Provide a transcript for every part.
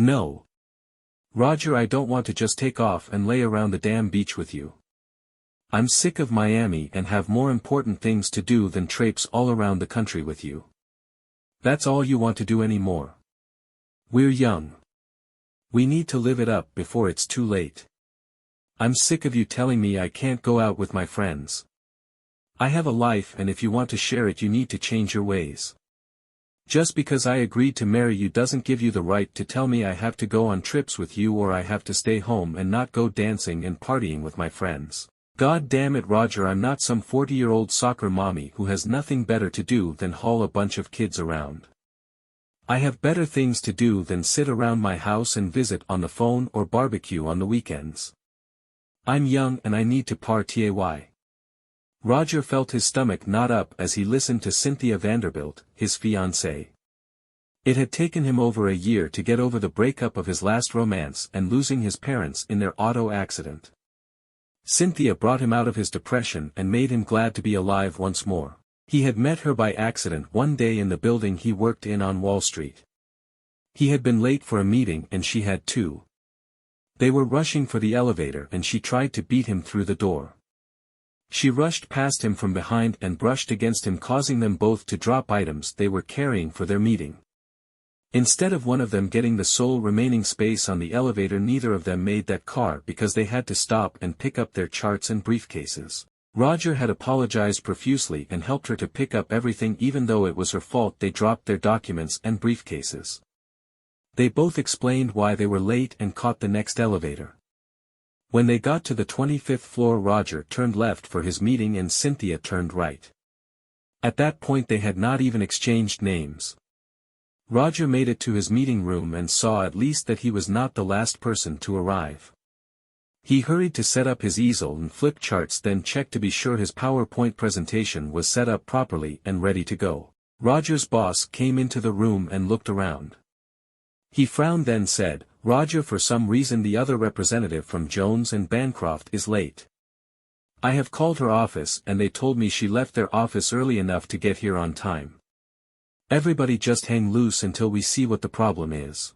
No. Roger, I don't want to just take off and lay around the damn beach with you. I'm sick of Miami and have more important things to do than traipse all around the country with you. That's all you want to do anymore. We're young. We need to live it up before it's too late. I'm sick of you telling me I can't go out with my friends. I have a life, and if you want to share it you need to change your ways. Just because I agreed to marry you doesn't give you the right to tell me I have to go on trips with you or I have to stay home and not go dancing and partying with my friends. God damn it, Roger, I'm not some 40-year-old soccer mommy who has nothing better to do than haul a bunch of kids around. I have better things to do than sit around my house and visit on the phone or barbecue on the weekends. I'm young and I need to party. Roger felt his stomach knot up as he listened to Cynthia Vanderbilt, his fiancée. It had taken him over a year to get over the breakup of his last romance and losing his parents in their auto accident. Cynthia brought him out of his depression and made him glad to be alive once more. He had met her by accident one day in the building he worked in on Wall Street. He had been late for a meeting and she had too. They were rushing for the elevator and she tried to beat him through the door. She rushed past him from behind and brushed against him, causing them both to drop items they were carrying for their meeting. Instead of one of them getting the sole remaining space on the elevator, neither of them made that car because they had to stop and pick up their charts and briefcases. Roger had apologized profusely and helped her to pick up everything even though it was her fault they dropped their documents and briefcases. They both explained why they were late and caught the next elevator. When they got to the 25th floor, Roger turned left for his meeting and Cynthia turned right. At that point they had not even exchanged names. Roger made it to his meeting room and saw at least that he was not the last person to arrive. He hurried to set up his easel and flip charts, then checked to be sure his PowerPoint presentation was set up properly and ready to go. Roger's boss came into the room and looked around. He frowned, then said, "Roger, for some reason the other representative from Jones and Bancroft is late. I have called her office and they told me she left their office early enough to get here on time. Everybody just hang loose until we see what the problem is."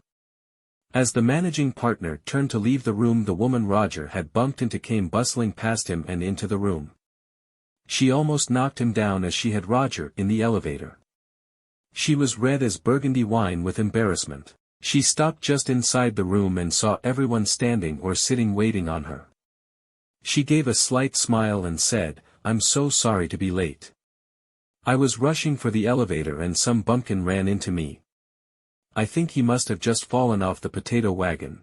As the managing partner turned to leave the room, the woman Roger had bumped into came bustling past him and into the room. She almost knocked him down as she had Roger in the elevator. She was red as burgundy wine with embarrassment. She stopped just inside the room and saw everyone standing or sitting waiting on her. She gave a slight smile and said, "I'm so sorry to be late. I was rushing for the elevator and some bumpkin ran into me. I think he must have just fallen off the potato wagon."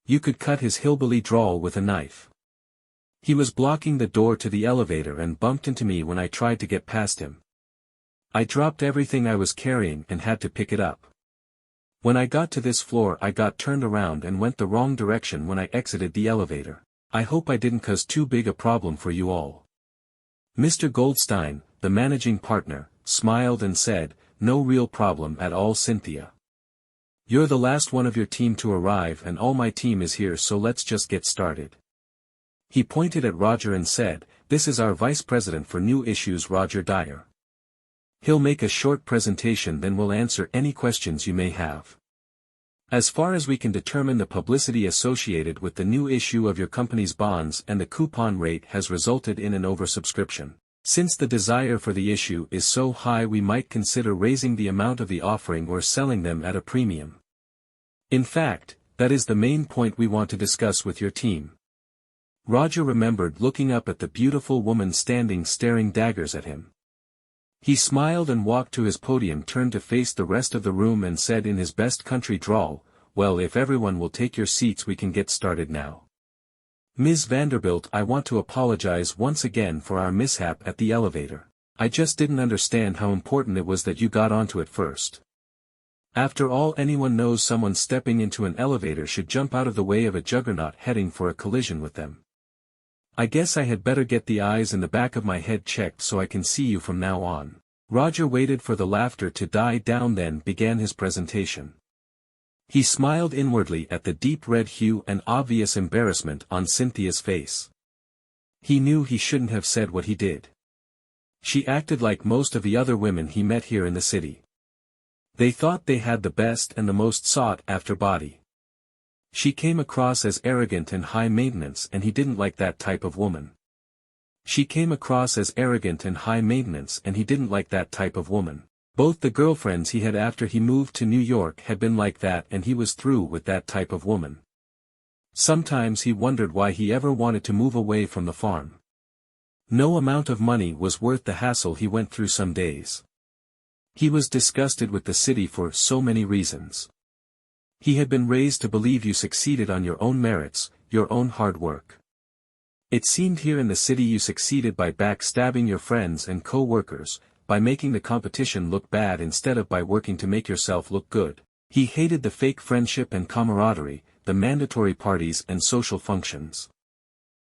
You could cut his hillbilly drawl with a knife. "He was blocking the door to the elevator and bumped into me when I tried to get past him. I dropped everything I was carrying and had to pick it up. When I got to this floor I got turned around and went the wrong direction when I exited the elevator. I hope I didn't cause too big a problem for you all." Mr. Goldstein, the managing partner, smiled and said, "No real problem at all, Cynthia. You're the last one of your team to arrive and all my team is here, so let's just get started." He pointed at Roger and said, "This is our vice president for new issues, Roger Dyer. He'll make a short presentation, then we'll answer any questions you may have. As far as we can determine, the publicity associated with the new issue of your company's bonds and the coupon rate has resulted in an oversubscription. Since the desire for the issue is so high, we might consider raising the amount of the offering or selling them at a premium. In fact, that is the main point we want to discuss with your team." Roger remembered looking up at the beautiful woman standing staring daggers at him. He smiled and walked to his podium, turned to face the rest of the room and said in his best country drawl, "Well, if everyone will take your seats we can get started now. Ms. Vanderbilt, I want to apologize once again for our mishap at the elevator. I just didn't understand how important it was that you got onto it first. After all, anyone knows someone stepping into an elevator should jump out of the way of a juggernaut heading for a collision with them. I guess I had better get the eyes in the back of my head checked so I can see you from now on." Roger waited for the laughter to die down, then began his presentation. He smiled inwardly at the deep red hue and obvious embarrassment on Cynthia's face. He knew he shouldn't have said what he did. She acted like most of the other women he met here in the city. They thought they had the best and the most sought-after body. She came across as arrogant and high maintenance, and he didn't like that type of woman. She came across as arrogant and high maintenance, and he didn't like that type of woman. Both the girlfriends he had after he moved to New York had been like that, and he was through with that type of woman. Sometimes he wondered why he ever wanted to move away from the farm. No amount of money was worth the hassle he went through some days. He was disgusted with the city for so many reasons. He had been raised to believe you succeeded on your own merits, your own hard work. It seemed here in the city you succeeded by backstabbing your friends and co-workers, by making the competition look bad instead of by working to make yourself look good. He hated the fake friendship and camaraderie, the mandatory parties and social functions.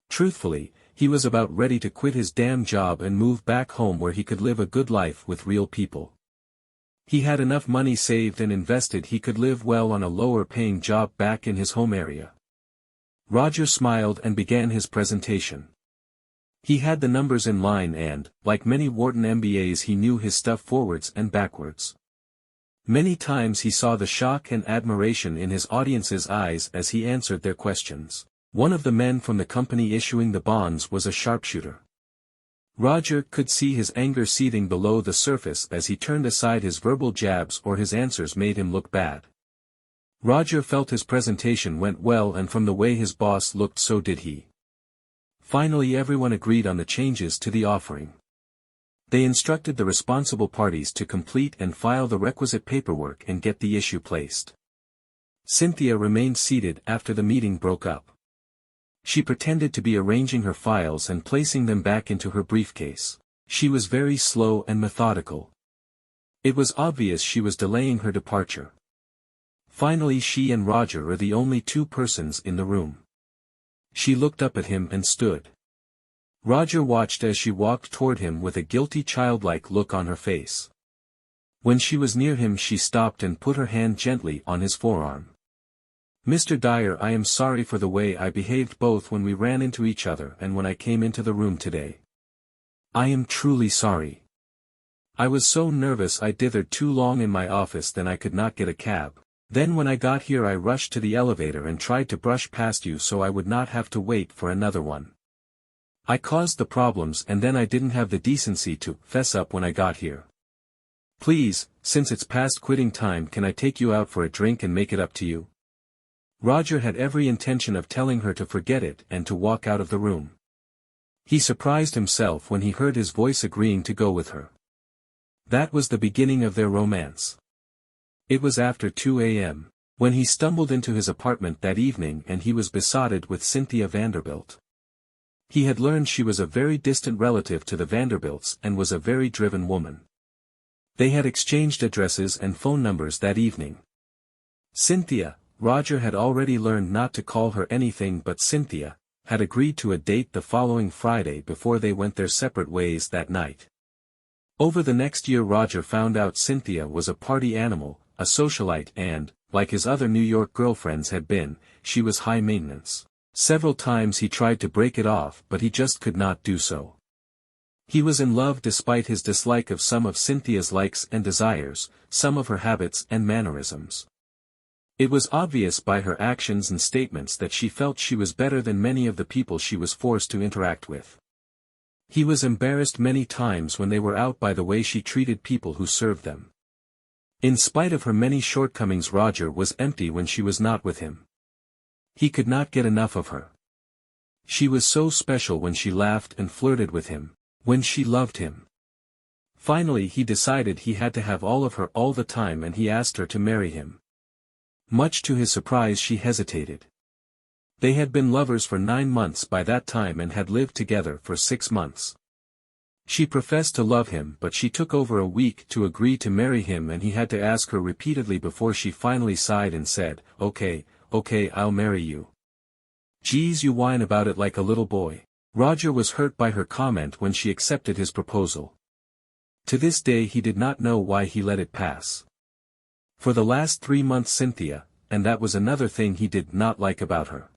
Truthfully, he was about ready to quit his damn job and move back home where he could live a good life with real people. He had enough money saved and invested he could live well on a lower-paying job back in his home area. Roger smiled and began his presentation. He had the numbers in line and, like many Wharton MBAs, he knew his stuff forwards and backwards. Many times he saw the shock and admiration in his audience's eyes as he answered their questions. One of the men from the company issuing the bonds was a sharpshooter. Roger could see his anger seething below the surface as he turned aside his verbal jabs or his answers made him look bad. Roger felt his presentation went well, and from the way his boss looked so did he. Finally everyone agreed on the changes to the offering. They instructed the responsible parties to complete and file the requisite paperwork and get the issue placed. Cynthia remained seated after the meeting broke up. She pretended to be arranging her files and placing them back into her briefcase. She was very slow and methodical. It was obvious she was delaying her departure. Finally she and Roger were the only two persons in the room. She looked up at him and stood. Roger watched as she walked toward him with a guilty childlike look on her face. When she was near him she stopped and put her hand gently on his forearm. "Mr. Dyer, I am sorry for the way I behaved both when we ran into each other and when I came into the room today. I am truly sorry. I was so nervous I dithered too long in my office, then I could not get a cab. Then when I got here I rushed to the elevator and tried to brush past you so I would not have to wait for another one. I caused the problems, and then I didn't have the decency to fess up when I got here. Please, since it's past quitting time, can I take you out for a drink and make it up to you?" Roger had every intention of telling her to forget it and to walk out of the room. He surprised himself when he heard his voice agreeing to go with her. That was the beginning of their romance. It was after 2 a.m. when he stumbled into his apartment that evening, and he was besotted with Cynthia Vanderbilt. He had learned she was a very distant relative to the Vanderbilts and was a very driven woman. They had exchanged addresses and phone numbers that evening. Cynthia, Roger had already learned not to call her anything but Cynthia, had agreed to a date the following Friday before they went their separate ways that night. Over the next year Roger found out Cynthia was a party animal, a socialite, and, like his other New York girlfriends had been, she was high maintenance. Several times he tried to break it off, but he just could not do so. He was in love despite his dislike of some of Cynthia's likes and desires, some of her habits and mannerisms. It was obvious by her actions and statements that she felt she was better than many of the people she was forced to interact with. He was embarrassed many times when they were out by the way she treated people who served them. In spite of her many shortcomings, Roger was empty when she was not with him. He could not get enough of her. She was so special when she laughed and flirted with him, when she loved him. Finally he decided he had to have all of her all the time, and he asked her to marry him. Much to his surprise she hesitated. They had been lovers for 9 months by that time and had lived together for 6 months. She professed to love him, but she took over a week to agree to marry him, and he had to ask her repeatedly before she finally sighed and said, Okay, I'll marry you." "Geez, you whine about it like a little boy." Roger was hurt by her comment when she accepted his proposal. To this day he did not know why he let it pass. For the last 3 months Cynthia, and that was another thing he did not like about her.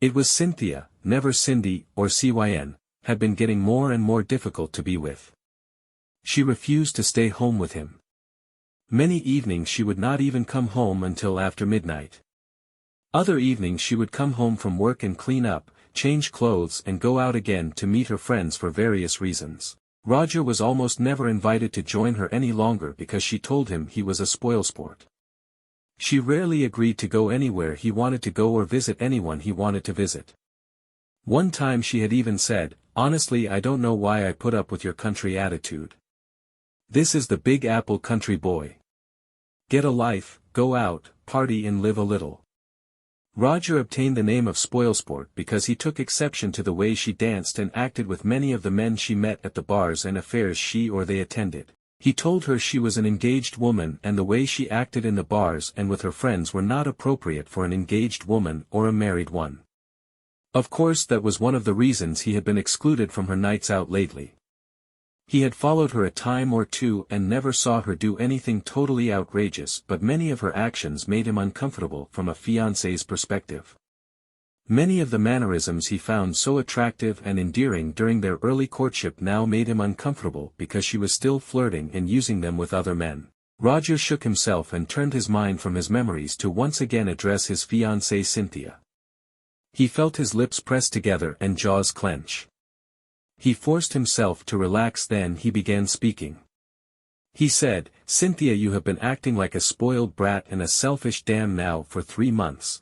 It was Cynthia, never Cindy or Cyn, had been getting more and more difficult to be with. She refused to stay home with him. Many evenings she would not even come home until after midnight. Other evenings she would come home from work and clean up, change clothes and go out again to meet her friends for various reasons. Roger was almost never invited to join her any longer because she told him he was a spoilsport. She rarely agreed to go anywhere he wanted to go or visit anyone he wanted to visit. One time she had even said, "Honestly, I don't know why I put up with your country attitude. This is the Big Apple country boy. Get a life, go out, party and live a little." Roger obtained the name of spoilsport because he took exception to the way she danced and acted with many of the men she met at the bars and affairs she or they attended. He told her she was an engaged woman and the way she acted in the bars and with her friends were not appropriate for an engaged woman or a married one. Of course, that was one of the reasons he had been excluded from her nights out lately. He had followed her a time or two and never saw her do anything totally outrageous, but many of her actions made him uncomfortable from a fiance's perspective. Many of the mannerisms he found so attractive and endearing during their early courtship now made him uncomfortable because she was still flirting and using them with other men. Roger shook himself and turned his mind from his memories to once again address his fiancée Cynthia. He felt his lips press together and jaws clench. He forced himself to relax, then he began speaking. He said, "Cynthia, you have been acting like a spoiled brat and a selfish dam now for 3 months.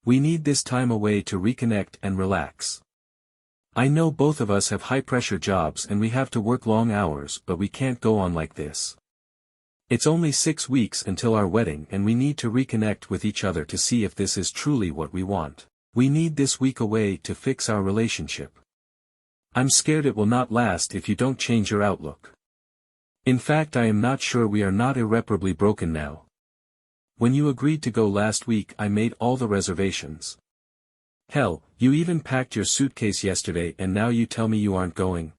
We need this time away to reconnect and relax. I know both of us have high-pressure jobs and we have to work long hours, but we can't go on like this. It's only 6 weeks until our wedding and we need to reconnect with each other to see if this is truly what we want. We need this week away to fix our relationship. I'm scared it will not last if you don't change your outlook. In fact, I am not sure we are not irreparably broken now. When you agreed to go last week, I made all the reservations. Hell, you even packed your suitcase yesterday and now you tell me you aren't going.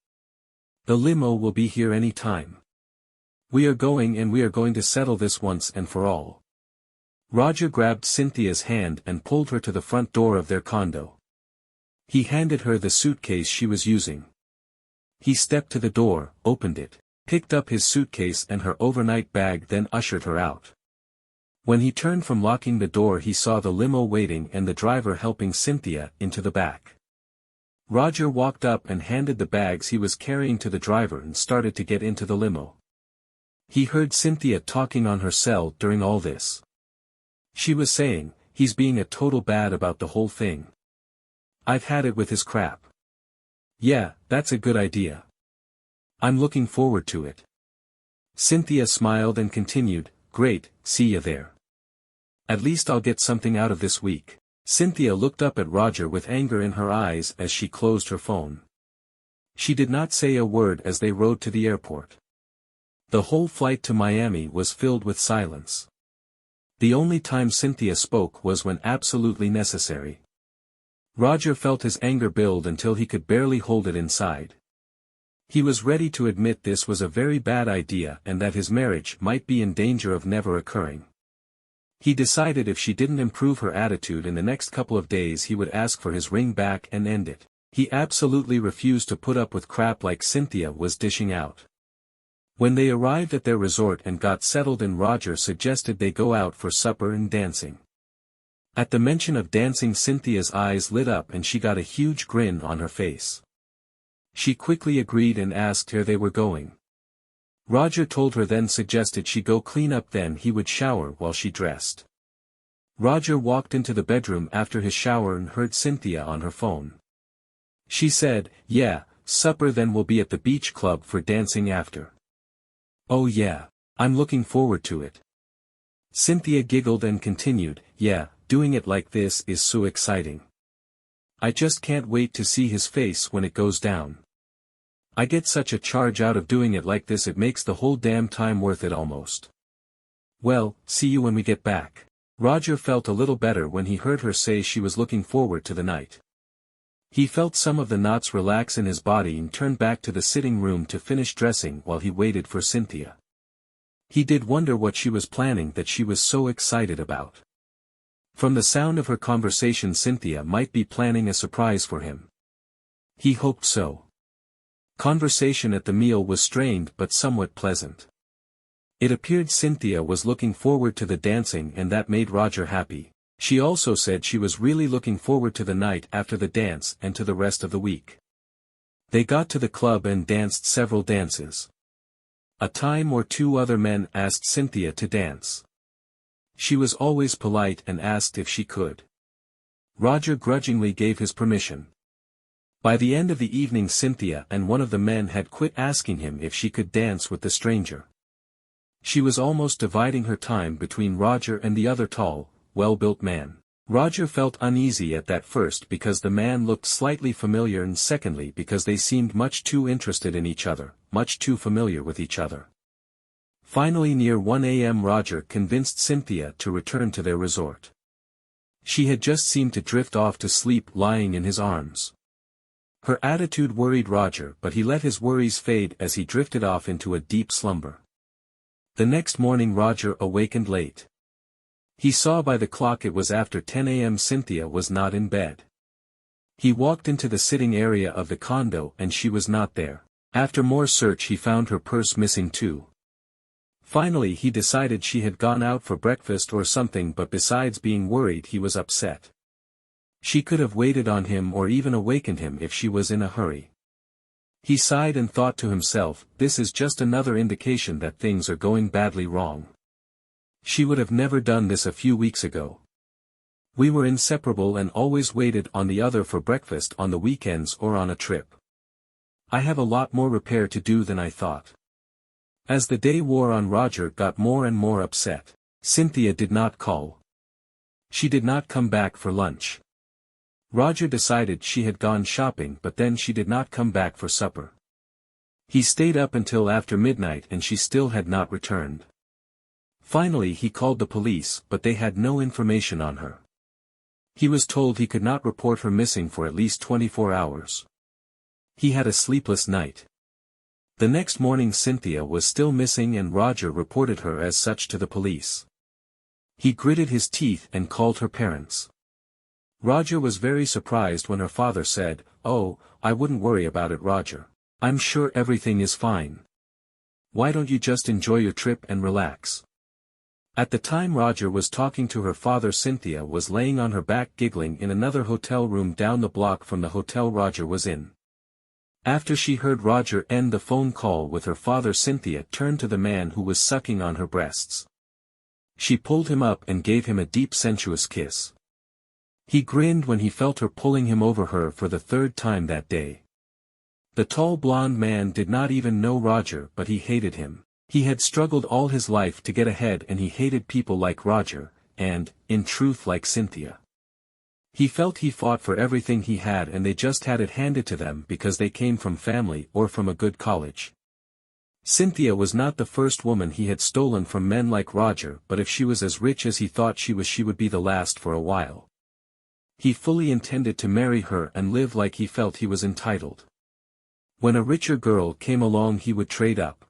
The limo will be here any time. We are going and we are going to settle this once and for all." Roger grabbed Cynthia's hand and pulled her to the front door of their condo. He handed her the suitcase she was using. He stepped to the door, opened it, picked up his suitcase and her overnight bag, then ushered her out. When he turned from locking the door, he saw the limo waiting and the driver helping Cynthia into the back. Roger walked up and handed the bags he was carrying to the driver and started to get into the limo. He heard Cynthia talking on her cell during all this. She was saying, "He's being a total bad about the whole thing. I've had it with his crap. Yeah, that's a good idea. I'm looking forward to it." Cynthia smiled and continued, "Great, see ya there. At least I'll get something out of this week." Cynthia looked up at Roger with anger in her eyes as she closed her phone. She did not say a word as they rode to the airport. The whole flight to Miami was filled with silence. The only time Cynthia spoke was when absolutely necessary. Roger felt his anger build until he could barely hold it inside. He was ready to admit this was a very bad idea and that his marriage might be in danger of never occurring. He decided if she didn't improve her attitude in the next couple of days he would ask for his ring back and end it. He absolutely refused to put up with crap like Cynthia was dishing out. When they arrived at their resort and got settled in, Roger suggested they go out for supper and dancing. At the mention of dancing, Cynthia's eyes lit up and she got a huge grin on her face. She quickly agreed and asked where they were going. Roger told her, then suggested she go clean up, then he would shower while she dressed. Roger walked into the bedroom after his shower and heard Cynthia on her phone. She said, "Yeah, supper, then we'll be at the beach club for dancing after." "Oh yeah, I'm looking forward to it." Cynthia giggled and continued, "Yeah, doing it like this is so exciting. I just can't wait to see his face when it goes down. I get such a charge out of doing it like this, it makes the whole damn time worth it almost." "Well, see you when we get back." Roger felt a little better when he heard her say she was looking forward to the night. He felt some of the knots relax in his body and turned back to the sitting room to finish dressing while he waited for Cynthia. He did wonder what she was planning that she was so excited about. From the sound of her conversation, Cynthia might be planning a surprise for him. He hoped so. Conversation at the meal was strained but somewhat pleasant. It appeared Cynthia was looking forward to the dancing and that made Roger happy. She also said she was really looking forward to the night after the dance and to the rest of the week. They got to the club and danced several dances. A time or two other men asked Cynthia to dance. She was always polite and asked if she could. Roger grudgingly gave his permission. By the end of the evening Cynthia and one of the men had quit asking him if she could dance with the stranger. She was almost dividing her time between Roger and the other tall, well-built man. Roger felt uneasy at that first because the man looked slightly familiar and secondly because they seemed much too interested in each other, much too familiar with each other. Finally near 1 a.m. Roger convinced Cynthia to return to their resort. She had just seemed to drift off to sleep lying in his arms. Her attitude worried Roger but he let his worries fade as he drifted off into a deep slumber. The next morning Roger awakened late. He saw by the clock it was after 10 a.m. Cynthia was not in bed. He walked into the sitting area of the condo and she was not there. After more search he found her purse missing too. Finally he decided she had gone out for breakfast or something but besides being worried he was upset. She could have waited on him or even awakened him if she was in a hurry. He sighed and thought to himself, this is just another indication that things are going badly wrong. She would have never done this a few weeks ago. We were inseparable and always waited on the other for breakfast on the weekends or on a trip. I have a lot more repair to do than I thought. As the day wore on Roger got more and more upset. Cynthia did not call. She did not come back for lunch. Roger decided she had gone shopping but then she did not come back for supper. He stayed up until after midnight and she still had not returned. Finally he called the police but they had no information on her. He was told he could not report her missing for at least 24 hours. He had a sleepless night. The next morning Cynthia was still missing and Roger reported her as such to the police. He gritted his teeth and called her parents. Roger was very surprised when her father said, "Oh, I wouldn't worry about it, Roger. I'm sure everything is fine. Why don't you just enjoy your trip and relax?" At the time Roger was talking to her father, Cynthia was laying on her back giggling in another hotel room down the block from the hotel Roger was in. After she heard Roger end the phone call with her father, Cynthia turned to the man who was sucking on her breasts. She pulled him up and gave him a deep sensuous kiss. He grinned when he felt her pulling him over her for the third time that day. The tall blonde man did not even know Roger but he hated him. He had struggled all his life to get ahead and he hated people like Roger, and, in truth like Cynthia. He felt he fought for everything he had and they just had it handed to them because they came from family or from a good college. Cynthia was not the first woman he had stolen from men like Roger but if she was as rich as he thought she would be the last for a while. He fully intended to marry her and live like he felt he was entitled. When a richer girl came along he would trade up.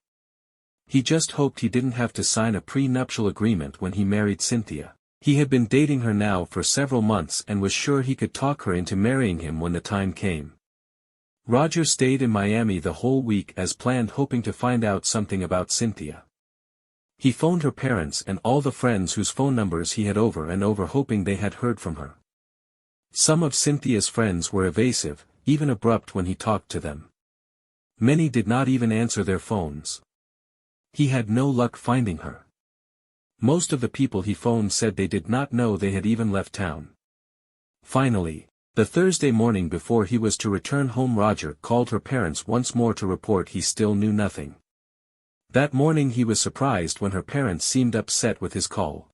He just hoped he didn't have to sign a pre-nuptial agreement when he married Cynthia. He had been dating her now for several months and was sure he could talk her into marrying him when the time came. Roger stayed in Miami the whole week as planned, hoping to find out something about Cynthia. He phoned her parents and all the friends whose phone numbers he had over and over, hoping they had heard from her. Some of Cynthia's friends were evasive, even abrupt when he talked to them. Many did not even answer their phones. He had no luck finding her. Most of the people he phoned said they did not know they had even left town. Finally, the Thursday morning before he was to return home, Roger called her parents once more to report he still knew nothing. That morning he was surprised when her parents seemed upset with his call.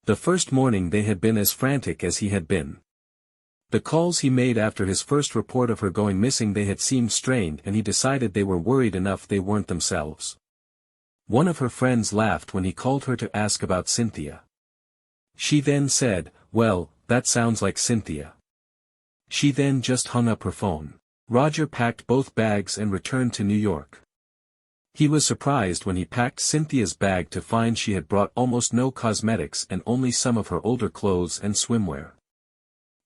The first morning they had been as frantic as he had been. The calls he made after his first report of her going missing, they had seemed strained and he decided they were worried enough they weren't themselves. One of her friends laughed when he called her to ask about Cynthia. She then said, "Well, that sounds like Cynthia." She then just hung up her phone. Roger packed both bags and returned to New York. He was surprised when he packed Cynthia's bag to find she had brought almost no cosmetics and only some of her older clothes and swimwear.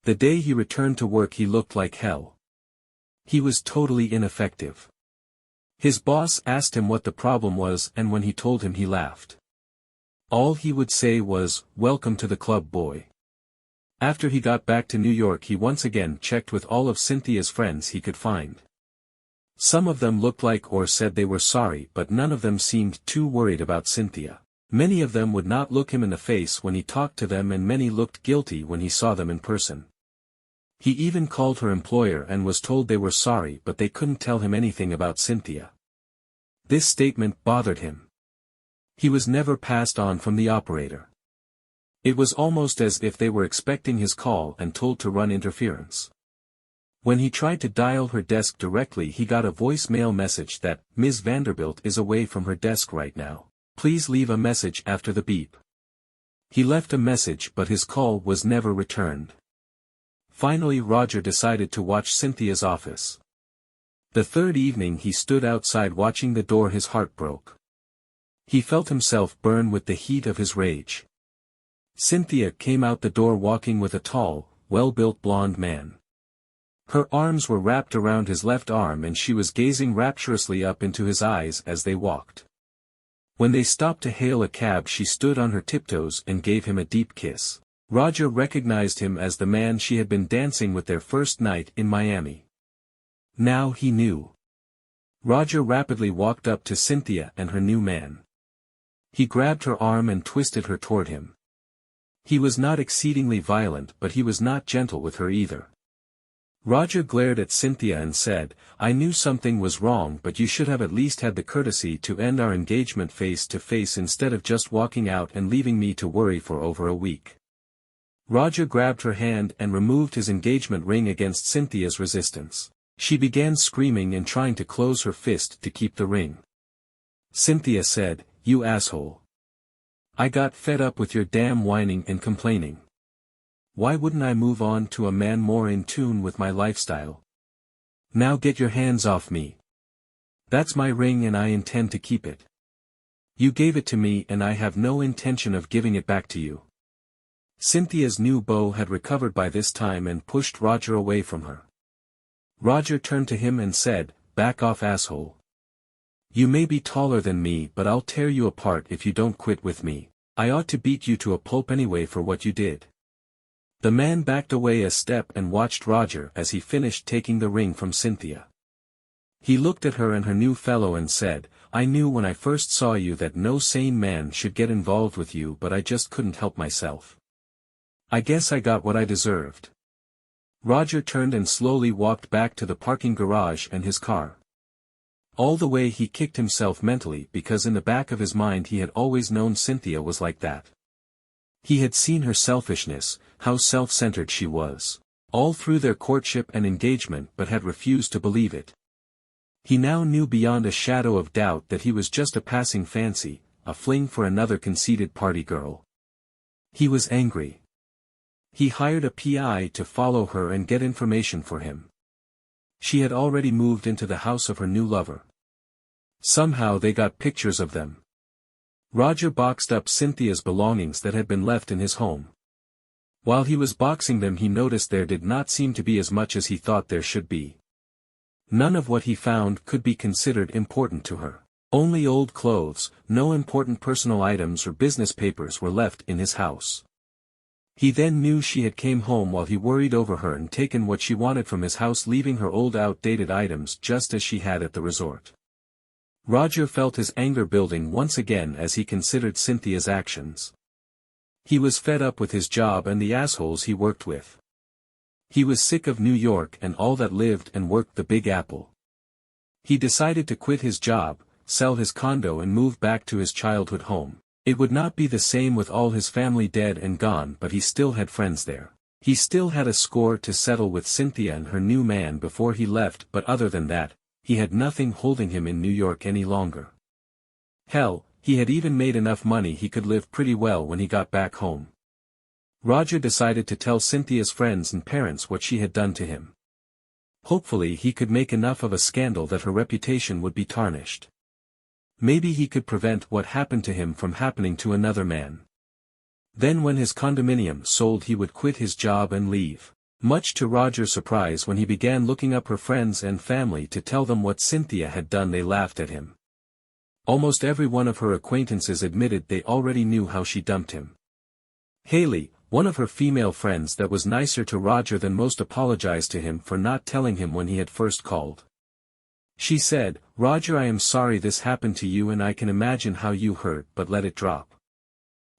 The day he returned to work he looked like hell. He was totally ineffective. His boss asked him what the problem was, and when he told him, he laughed. All he would say was, "Welcome to the club, boy." After he got back to New York, he once again checked with all of Cynthia's friends he could find. Some of them looked like or said they were sorry, but none of them seemed too worried about Cynthia. Many of them would not look him in the face when he talked to them, and many looked guilty when he saw them in person. He even called her employer and was told they were sorry, but they couldn't tell him anything about Cynthia. This statement bothered him. He was never passed on from the operator. It was almost as if they were expecting his call and told to run interference. When he tried to dial her desk directly, he got a voicemail message that, "Ms. Vanderbilt is away from her desk right now. Please leave a message after the beep." He left a message, but his call was never returned. Finally, Roger decided to watch Cynthia's office. The third evening he stood outside watching the door. His heart broke. He felt himself burn with the heat of his rage. Cynthia came out the door walking with a tall, well-built blonde man. Her arms were wrapped around his left arm and she was gazing rapturously up into his eyes as they walked. When they stopped to hail a cab, she stood on her tiptoes and gave him a deep kiss. Roger recognized him as the man she had been dancing with their first night in Miami. Now he knew. Roger rapidly walked up to Cynthia and her new man. He grabbed her arm and twisted her toward him. He was not exceedingly violent, but he was not gentle with her either. Roger glared at Cynthia and said, "I knew something was wrong, but you should have at least had the courtesy to end our engagement face to face instead of just walking out and leaving me to worry for over a week." Roger grabbed her hand and removed his engagement ring against Cynthia's resistance. She began screaming and trying to close her fist to keep the ring. Cynthia said, "You asshole. I got fed up with your damn whining and complaining. Why wouldn't I move on to a man more in tune with my lifestyle? Now get your hands off me. That's my ring and I intend to keep it. You gave it to me and I have no intention of giving it back to you." Cynthia's new beau had recovered by this time and pushed Roger away from her. Roger turned to him and said, "Back off, asshole. You may be taller than me, but I'll tear you apart if you don't quit with me. I ought to beat you to a pulp anyway for what you did." The man backed away a step and watched Roger as he finished taking the ring from Cynthia. He looked at her and her new fellow and said, "I knew when I first saw you that no sane man should get involved with you, but I just couldn't help myself. I guess I got what I deserved." Roger turned and slowly walked back to the parking garage and his car. All the way he kicked himself mentally because in the back of his mind he had always known Cynthia was like that. He had seen her selfishness, how self-centered she was, all through their courtship and engagement, but had refused to believe it. He now knew beyond a shadow of doubt that he was just a passing fancy, a fling for another conceited party girl. He was angry. He hired a PI to follow her and get information for him. She had already moved into the house of her new lover. Somehow they got pictures of them. Roger boxed up Cynthia's belongings that had been left in his home. While he was boxing them, he noticed there did not seem to be as much as he thought there should be. None of what he found could be considered important to her. Only old clothes, no important personal items or business papers were left in his house. He then knew she had came home while he worried over her and taken what she wanted from his house, leaving her old outdated items just as she had at the resort. Roger felt his anger building once again as he considered Cynthia's actions. He was fed up with his job and the assholes he worked with. He was sick of New York and all that lived and worked the Big Apple. He decided to quit his job, sell his condo and move back to his childhood home. It would not be the same with all his family dead and gone, but he still had friends there. He still had a score to settle with Cynthia and her new man before he left, but other than that, he had nothing holding him in New York any longer. Hell, he had even made enough money he could live pretty well when he got back home. Roger decided to tell Cynthia's friends and parents what she had done to him. Hopefully he could make enough of a scandal that her reputation would be tarnished. Maybe he could prevent what happened to him from happening to another man. Then when his condominium sold, he would quit his job and leave. Much to Roger's surprise, when he began looking up her friends and family to tell them what Cynthia had done, they laughed at him. Almost every one of her acquaintances admitted they already knew how she dumped him. Haley, one of her female friends that was nicer to Roger than most, apologized to him for not telling him when he had first called. She said, "Roger, I am sorry this happened to you and I can imagine how you hurt, but let it drop.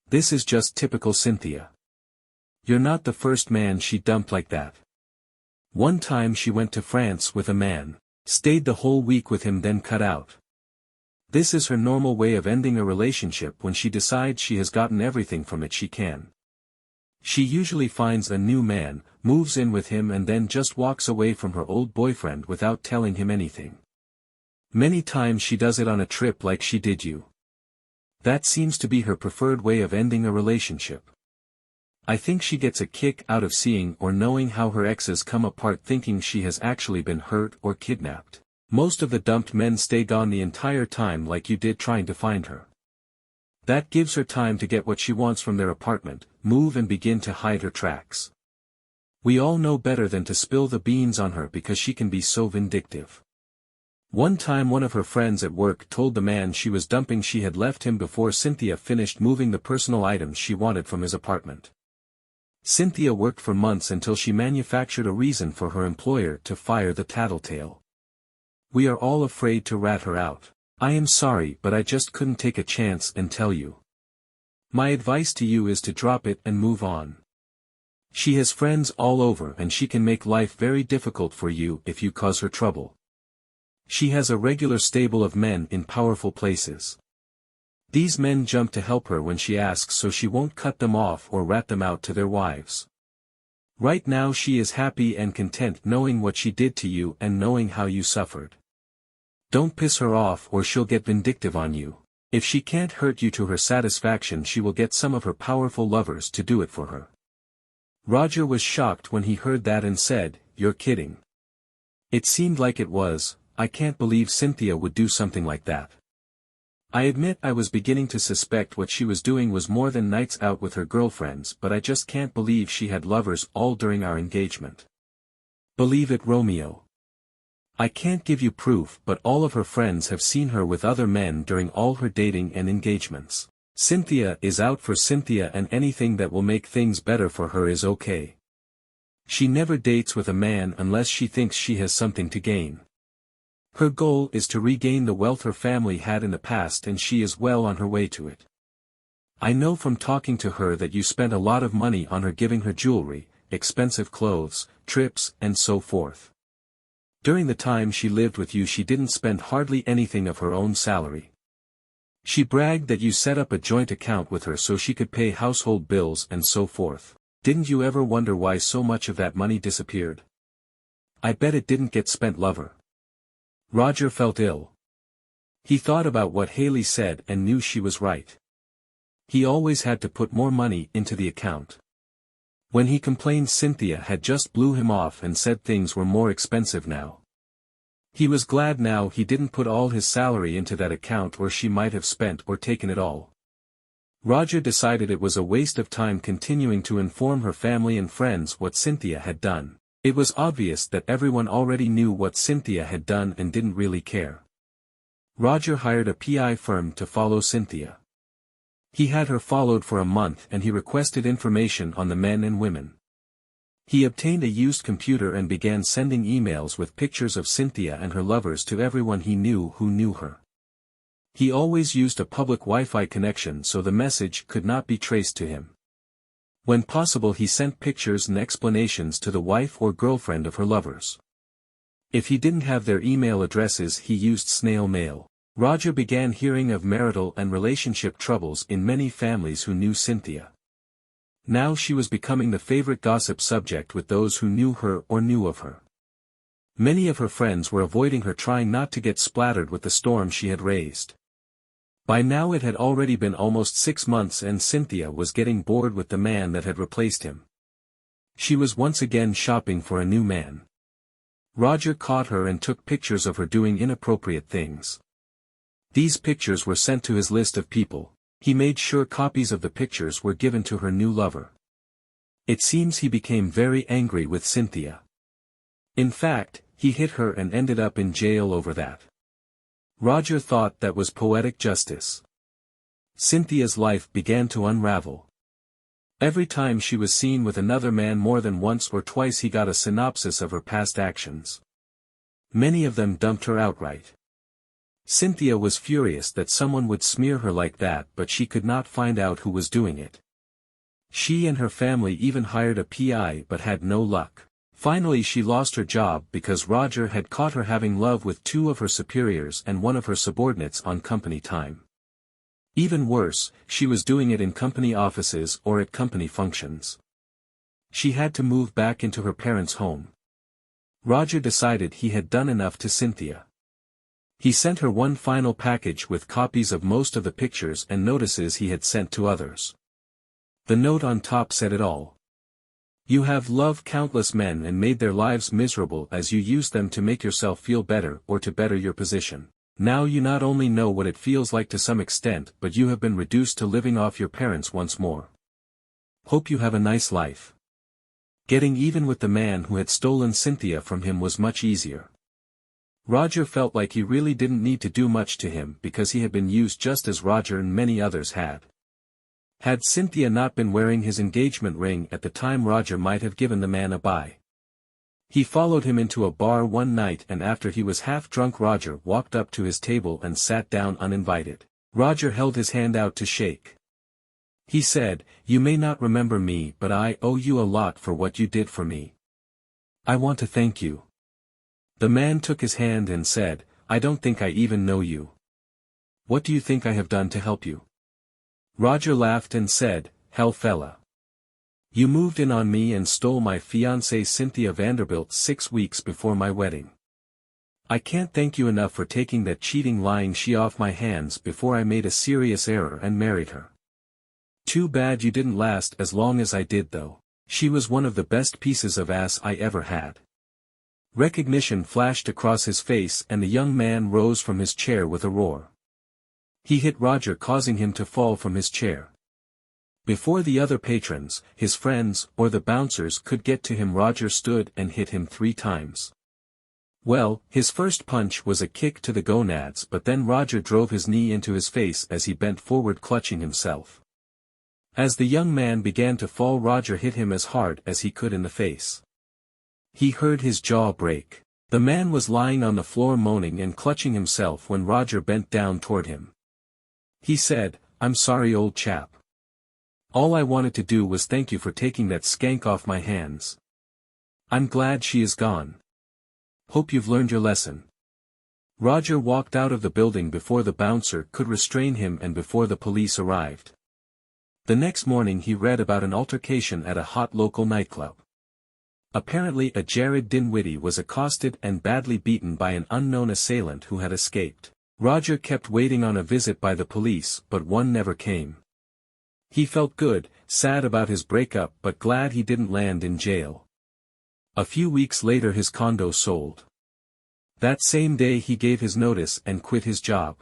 This is just typical Cynthia. You're not the first man she dumped like that. One time she went to France with a man, stayed the whole week with him, then cut out. This is her normal way of ending a relationship when she decides she has gotten everything from it she can. She usually finds a new man, moves in with him, and then just walks away from her old boyfriend without telling him anything. Many times she does it on a trip like she did you. That seems to be her preferred way of ending a relationship. I think she gets a kick out of seeing or knowing how her exes come apart, thinking she has actually been hurt or kidnapped. Most of the dumped men stay gone the entire time like you did trying to find her. That gives her time to get what she wants from their apartment, move and begin to hide her tracks. We all know better than to spill the beans on her because she can be so vindictive. One time one of her friends at work told the man she was dumping she had left him before Cynthia finished moving the personal items she wanted from his apartment. Cynthia worked for months until she manufactured a reason for her employer to fire the tattletale. We are all afraid to rat her out. I am sorry, but I just couldn't take a chance and tell you. My advice to you is to drop it and move on. She has friends all over and she can make life very difficult for you if you cause her trouble. She has a regular stable of men in powerful places. These men jump to help her when she asks, so she won't cut them off or rat them out to their wives. Right now she is happy and content knowing what she did to you and knowing how you suffered. Don't piss her off or she'll get vindictive on you. If she can't hurt you to her satisfaction, she will get some of her powerful lovers to do it for her." Roger was shocked when he heard that and said, "You're kidding." It seemed like it was. I can't believe Cynthia would do something like that. I admit I was beginning to suspect what she was doing was more than nights out with her girlfriends, but I just can't believe she had lovers all during our engagement. Believe it, Romeo. I can't give you proof, but all of her friends have seen her with other men during all her dating and engagements. Cynthia is out for Cynthia, and anything that will make things better for her is okay. She never dates with a man unless she thinks she has something to gain. Her goal is to regain the wealth her family had in the past, and she is well on her way to it. I know from talking to her that you spent a lot of money on her, giving her jewelry, expensive clothes, trips, and so forth. During the time she lived with you, she didn't spend hardly anything of her own salary. She bragged that you set up a joint account with her so she could pay household bills and so forth. Didn't you ever wonder why so much of that money disappeared? I bet it didn't get spent, lover. Roger felt ill. He thought about what Haley said and knew she was right. He always had to put more money into the account. When he complained, Cynthia had just blew him off and said things were more expensive now. He was glad now he didn't put all his salary into that account, or she might have spent or taken it all. Roger decided it was a waste of time continuing to inform her family and friends what Cynthia had done. It was obvious that everyone already knew what Cynthia had done and didn't really care. Roger hired a PI firm to follow Cynthia. He had her followed for a month and he requested information on the men and women. He obtained a used computer and began sending emails with pictures of Cynthia and her lovers to everyone he knew who knew her. He always used a public Wi-Fi connection so the message could not be traced to him. When possible, he sent pictures and explanations to the wife or girlfriend of her lovers. If he didn't have their email addresses, he used snail mail. Roger began hearing of marital and relationship troubles in many families who knew Cynthia. Now she was becoming the favorite gossip subject with those who knew her or knew of her. Many of her friends were avoiding her, trying not to get splattered with the storm she had raised. By now it had already been almost 6 months and Cynthia was getting bored with the man that had replaced him. She was once again shopping for a new man. Roger caught her and took pictures of her doing inappropriate things. These pictures were sent to his list of people. He made sure copies of the pictures were given to her new lover. It seems he became very angry with Cynthia. In fact, he hit her and ended up in jail over that. Roger thought that was poetic justice. Cynthia's life began to unravel. Every time she was seen with another man more than once or twice he got a synopsis of her past actions. Many of them dumped her outright. Cynthia was furious that someone would smear her like that, but she could not find out who was doing it. She and her family even hired a PI but had no luck. Finally she lost her job because Roger had caught her having love with two of her superiors and one of her subordinates on company time. Even worse, she was doing it in company offices or at company functions. She had to move back into her parents' home. Roger decided he had done enough to Cynthia. He sent her one final package with copies of most of the pictures and notices he had sent to others. The note on top said it all. You have loved countless men and made their lives miserable as you used them to make yourself feel better or to better your position. Now you not only know what it feels like to some extent, but you have been reduced to living off your parents once more. Hope you have a nice life. Getting even with the man who had stolen Cynthia from him was much easier. Roger felt like he really didn't need to do much to him because he had been used just as Roger and many others had. Had Cynthia not been wearing his engagement ring at the time, Roger might have given the man a bye. He followed him into a bar one night, and after he was half drunk Roger walked up to his table and sat down uninvited. Roger held his hand out to shake. He said, "You may not remember me, but I owe you a lot for what you did for me. I want to thank you." The man took his hand and said, "I don't think I even know you. What do you think I have done to help you?" Roger laughed and said, "Hell fella. You moved in on me and stole my fiancée Cynthia Vanderbilt 6 weeks before my wedding. I can't thank you enough for taking that cheating lying she off my hands before I made a serious error and married her. Too bad you didn't last as long as I did though. She was one of the best pieces of ass I ever had." Recognition flashed across his face and the young man rose from his chair with a roar. He hit Roger, causing him to fall from his chair. Before the other patrons, his friends, or the bouncers could get to him, Roger stood and hit him 3 times. Well, his first punch was a kick to the gonads, but then Roger drove his knee into his face as he bent forward clutching himself. As the young man began to fall, Roger hit him as hard as he could in the face. He heard his jaw break. The man was lying on the floor moaning and clutching himself when Roger bent down toward him. He said, "I'm sorry, old chap. All I wanted to do was thank you for taking that skank off my hands. I'm glad she is gone. Hope you've learned your lesson." Roger walked out of the building before the bouncer could restrain him and before the police arrived. The next morning he read about an altercation at a hot local nightclub. Apparently a Jared Dinwiddie was accosted and badly beaten by an unknown assailant who had escaped. Roger kept waiting on a visit by the police, but one never came. He felt good, sad about his breakup, but glad he didn't land in jail. A few weeks later his condo sold. That same day he gave his notice and quit his job.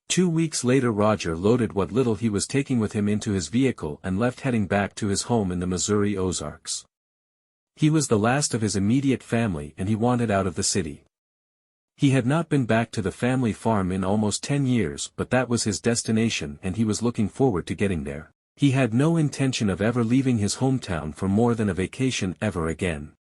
2 weeks later Roger loaded what little he was taking with him into his vehicle and left, heading back to his home in the Missouri Ozarks. He was the last of his immediate family and he wanted out of the city. He had not been back to the family farm in almost 10 years, but that was his destination and he was looking forward to getting there. He had no intention of ever leaving his hometown for more than a vacation ever again.